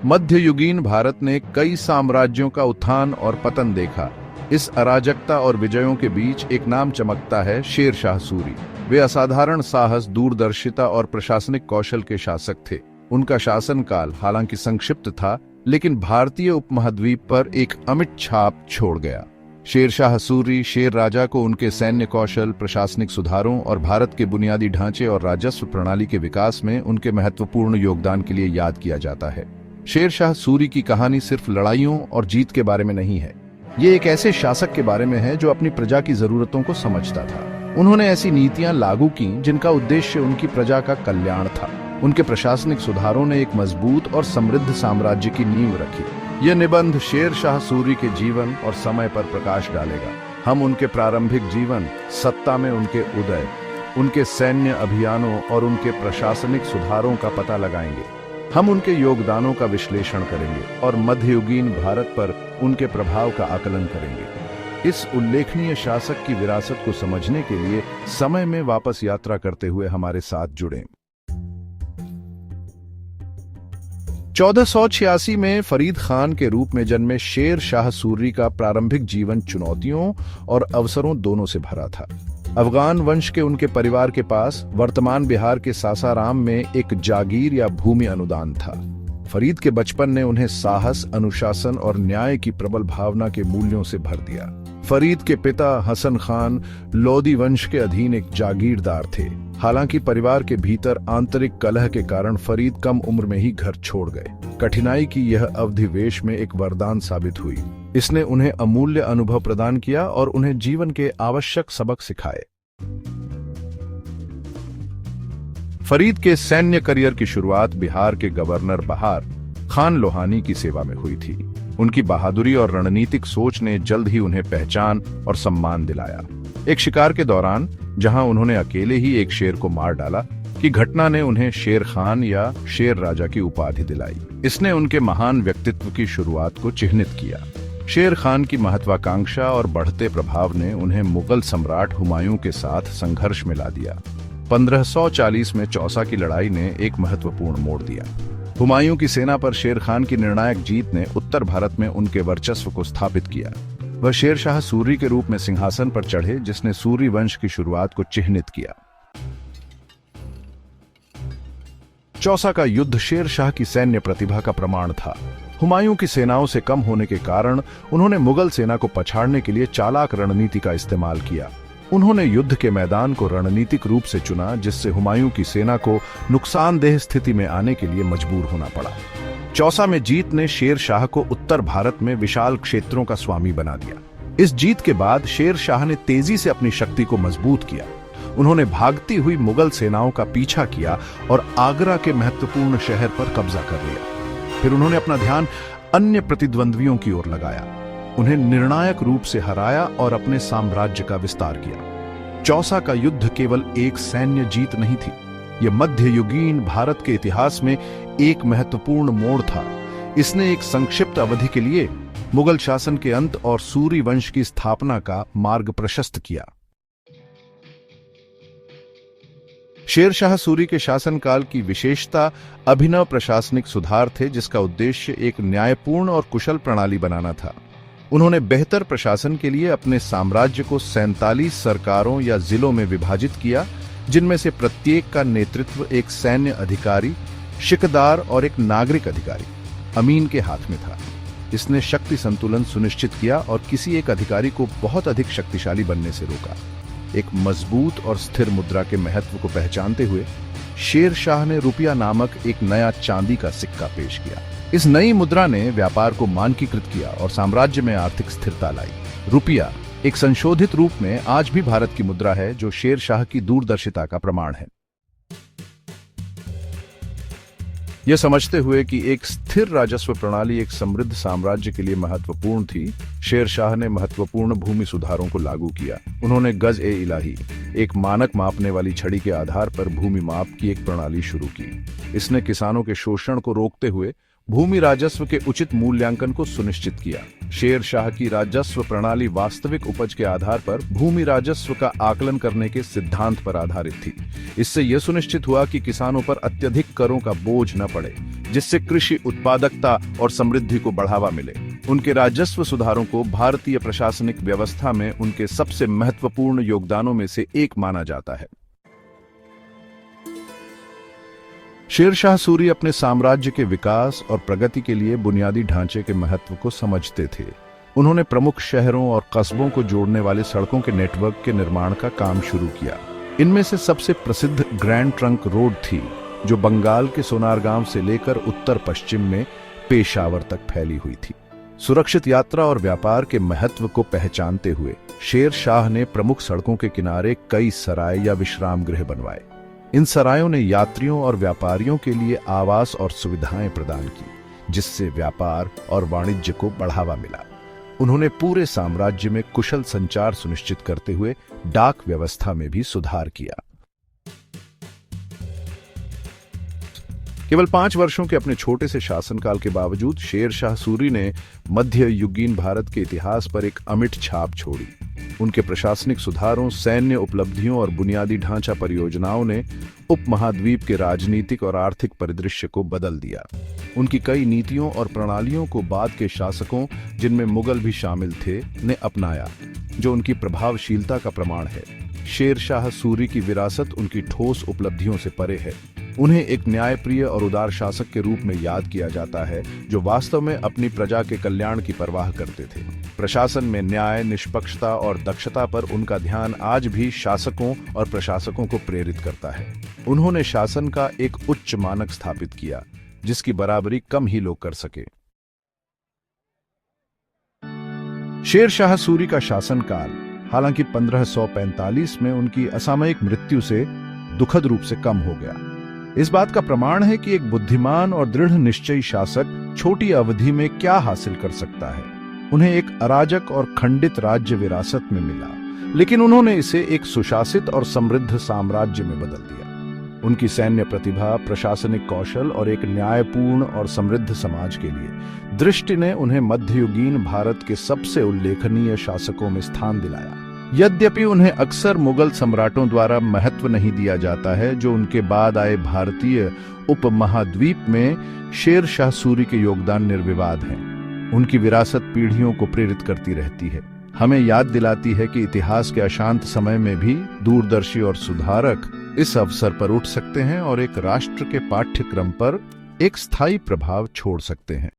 मध्ययुगीन भारत ने कई साम्राज्यों का उत्थान और पतन देखा। इस अराजकता और विजयों के बीच एक नाम चमकता है, शेर शाह सूरी। वे असाधारण साहस, दूरदर्शिता और प्रशासनिक कौशल के शासक थे। उनका शासनकाल हालांकि संक्षिप्त था, लेकिन भारतीय उपमहाद्वीप पर एक अमिट छाप छोड़ गया। शेर शाह सूरी शेर राजा को उनके सैन्य कौशल, प्रशासनिक सुधारों और भारत के बुनियादी ढांचे और राजस्व प्रणाली के विकास में उनके महत्वपूर्ण योगदान के लिए याद किया जाता है। शेर शाह सूरी की कहानी सिर्फ लड़ाइयों और जीत के बारे में नहीं है। ये एक ऐसे शासक के बारे में है जो अपनी प्रजा की जरूरतों को समझता था। उन्होंने ऐसी नीतियां लागू की जिनका उद्देश्य उनकी प्रजा का कल्याण था। उनके प्रशासनिक सुधारों ने एक मजबूत और समृद्ध साम्राज्य की नींव रखी। यह निबंध शेर शाह सूरी के जीवन और समय पर प्रकाश डालेगा। हम उनके प्रारंभिक जीवन, सत्ता में उनके उदय, उनके सैन्य अभियानों और उनके प्रशासनिक सुधारों का पता लगाएंगे। हम उनके योगदानों का विश्लेषण करेंगे और मध्ययुगीन भारत पर उनके प्रभाव का आकलन करेंगे। इस उल्लेखनीय शासक की विरासत को समझने के लिए समय में वापस यात्रा करते हुए हमारे साथ जुड़ें। 1486 में फरीद खान के रूप में जन्मे शेर शाह सूरी का प्रारंभिक जीवन चुनौतियों और अवसरों दोनों से भरा था। अफगान वंश के उनके परिवार के पास वर्तमान बिहार के सासाराम में एक जागीर या भूमि अनुदान था। फरीद के बचपन ने उन्हें साहस, अनुशासन और न्याय की प्रबल भावना के मूल्यों से भर दिया। फरीद के पिता हसन खान लोदी वंश के अधीन एक जागीरदार थे। हालांकि परिवार के भीतर आंतरिक कलह के कारण फरीद कम उम्र में ही घर छोड़ गए। कठिनाई की यह अवधि वेश में एक वरदान साबित हुई। इसने उन्हें अमूल्य अनुभव प्रदान किया और उन्हें जीवन के आवश्यक सबक सिखाए। फरीद के सैन्य करियर की शुरुआत बिहार के गवर्नर बहार खान लोहानी की सेवा में हुई थी। उनकी बहादुरी और रणनीतिक सोच ने जल्द ही उन्हें पहचान और सम्मान दिलाया। एक शिकार के दौरान जहां उन्होंने अकेले ही एक शेर को मार डाला की घटना ने उन्हें शेर खान या शेर राजा की उपाधि दिलाई। इसने उनके महान व्यक्तित्व की शुरुआत को चिह्नित किया। शेर खान की महत्वाकांक्षा और बढ़ते प्रभाव ने उन्हें मुगल सम्राट हुमायूं के साथ संघर्ष में ला दिया। 1540 में चौसा की लड़ाई ने एक महत्वपूर्ण मोड़ दिया। हुमायूं की सेना पर शेर खान की निर्णायक जीत ने उत्तर भारत में उनके वर्चस्व को स्थापित किया। वह शेर शाह सूरी के रूप में सिंहासन पर चढ़े, जिसने सूरी वंश की शुरुआत को चिह्नित किया। चौसा का युद्ध शेर शाह की सैन्य प्रतिभा का प्रमाण था। हुमायूं की सेनाओं से कम होने के कारण उन्होंने मुगल सेना को पछाड़ने के लिए चालाक रणनीति का इस्तेमाल किया। उन्होंने युद्ध के मैदान को रणनीतिक रूप से चुना, जिससे हुमायूं की सेना को नुकसानदेह स्थिति में आने के लिए मजबूर होना पड़ा। चौसा में जीत ने शेर शाह को उत्तर भारत में विशाल क्षेत्रों का स्वामी बना दिया। इस जीत के बाद शेर शाह ने तेजी से अपनी शक्ति को मजबूत किया। उन्होंने भागती हुई मुगल सेनाओं का पीछा किया और आगरा के महत्वपूर्ण शहर पर कब्जा कर लिया। फिर उन्होंने अपना ध्यान अन्य प्रतिद्वंद्वियों की ओर लगाया, उन्हें निर्णायक रूप से हराया और अपने साम्राज्य का विस्तार किया। चौसा का युद्ध केवल एक सैन्य जीत नहीं थी, यह मध्ययुगीन भारत के इतिहास में एक महत्वपूर्ण मोड़ था। इसने एक संक्षिप्त अवधि के लिए मुगल शासन के अंत और सूरी वंश की स्थापना का मार्ग प्रशस्त किया। शेर शाह सूरी के शासनकाल की विशेषता अभिनव प्रशासनिक सुधार थे, जिसका उद्देश्य एक न्यायपूर्ण और कुशल प्रणाली बनाना था। उन्होंने बेहतर प्रशासन के लिए अपने साम्राज्य को 47 सरकारों या जिलों में विभाजित किया, जिनमें से प्रत्येक का नेतृत्व एक सैन्य अधिकारी, शिकदार और एक नागरिक अधिकारी अमीन के हाथ में था। इसने शक्ति संतुलन सुनिश्चित किया और किसी एक अधिकारी को बहुत अधिक शक्तिशाली बनने से रोका। एक मजबूत और स्थिर मुद्रा के महत्व को पहचानते हुए शेर शाह ने रुपया नामक एक नया चांदी का सिक्का पेश किया। इस नई मुद्रा ने व्यापार को मानकीकृत किया और साम्राज्य में आर्थिक स्थिरता लाई। रुपया एक संशोधित रूप में आज भी भारत की मुद्रा है, जो शेर शाह की दूरदर्शिता का प्रमाण है। यह समझते हुए कि एक स्थिर राजस्व प्रणाली एक समृद्ध साम्राज्य के लिए महत्वपूर्ण थी, शेर शाह ने महत्वपूर्ण भूमि सुधारों को लागू किया। उन्होंने गज-ए-इलाही, एक मानक मापने वाली छड़ी के आधार पर भूमि माप की एक प्रणाली शुरू की। इसने किसानों के शोषण को रोकते हुए भूमि राजस्व के उचित मूल्यांकन को सुनिश्चित किया। शेर शाह की राजस्व प्रणाली वास्तविक उपज के आधार पर भूमि राजस्व का आकलन करने के सिद्धांत पर आधारित थी। इससे यह सुनिश्चित हुआ कि किसानों पर अत्यधिक करों का बोझ न पड़े, जिससे कृषि उत्पादकता और समृद्धि को बढ़ावा मिले। उनके राजस्व सुधारों को भारतीय प्रशासनिक व्यवस्था में उनके सबसे महत्वपूर्ण योगदानों में से एक माना जाता है। शेर शाह सूरी अपने साम्राज्य के विकास और प्रगति के लिए बुनियादी ढांचे के महत्व को समझते थे। उन्होंने प्रमुख शहरों और कस्बों को जोड़ने वाले सड़कों के नेटवर्क के निर्माण का काम शुरू किया। इनमें से सबसे प्रसिद्ध ग्रैंड ट्रंक रोड थी, जो बंगाल के सोनारगांव से लेकर उत्तर पश्चिम में पेशावर तक फैली हुई थी। सुरक्षित यात्रा और व्यापार के महत्व को पहचानते हुए शेर शाह ने प्रमुख सड़कों के किनारे कई सराय या विश्राम गृह बनवाए। इन सरायों ने यात्रियों और व्यापारियों के लिए आवास और सुविधाएं प्रदान की, जिससे व्यापार और वाणिज्य को बढ़ावा मिला। उन्होंने पूरे साम्राज्य में कुशल संचार सुनिश्चित करते हुए डाक व्यवस्था में भी सुधार किया। केवल 5 वर्षों के अपने छोटे से शासनकाल के बावजूद शेर शाह सूरी ने मध्य युगीन भारत के इतिहास पर एक अमिट छाप छोड़ी। उनके प्रशासनिक सुधारों, सैन्य उपलब्धियों और बुनियादी ढांचा परियोजनाओं ने उपमहाद्वीप के राजनीतिक और आर्थिक परिदृश्य को बदल दिया। उनकी कई नीतियों और प्रणालियों को बाद के शासकों, जिनमें मुगल भी शामिल थे, ने अपनाया, जो उनकी प्रभावशीलता का प्रमाण है। शेर शाह सूरी की विरासत उनकी ठोस उपलब्धियों से परे है। उन्हें एक न्यायप्रिय और उदार शासक के रूप में याद किया जाता है, जो वास्तव में अपनी प्रजा के कल्याण की परवाह करते थे। प्रशासन में न्याय, निष्पक्षता और दक्षता पर उनका ध्यान आज भी शासकों और प्रशासकों को प्रेरित करता है। उन्होंने शासन का एक उच्च मानक स्थापित किया, जिसकी बराबरी कम ही लोग कर सके। शेर शाह सूरी का शासनकाल, हालांकि 1545 में उनकी असामयिक मृत्यु से दुखद रूप से कम हो गया, इस बात का प्रमाण है कि एक बुद्धिमान और दृढ़ निश्चयी शासक छोटी अवधि में क्या हासिल कर सकता है। उन्हें एक अराजक और खंडित राज्य विरासत में मिला, लेकिन उन्होंने इसे एक सुशासित और समृद्ध साम्राज्य में बदल दिया। उनकी सैन्य प्रतिभा, प्रशासनिक कौशल और एक न्यायपूर्ण और समृद्ध समाज के लिए दृष्टि ने उन्हें मध्ययुगीन भारत के सबसे उल्लेखनीय शासकों में स्थान दिलाया। यद्यपि उन्हें अक्सर मुगल सम्राटों द्वारा महत्व नहीं दिया जाता है, जो उनके बाद आए भारतीय उपमहाद्वीप में शेर शाह सूरी के योगदान निर्विवाद हैं। उनकी विरासत पीढ़ियों को प्रेरित करती रहती है, हमें याद दिलाती है कि इतिहास के अशांत समय में भी दूरदर्शी और सुधारक इस अवसर पर उठ सकते हैं और एक राष्ट्र के पाठ्यक्रम पर एक स्थायी प्रभाव छोड़ सकते हैं।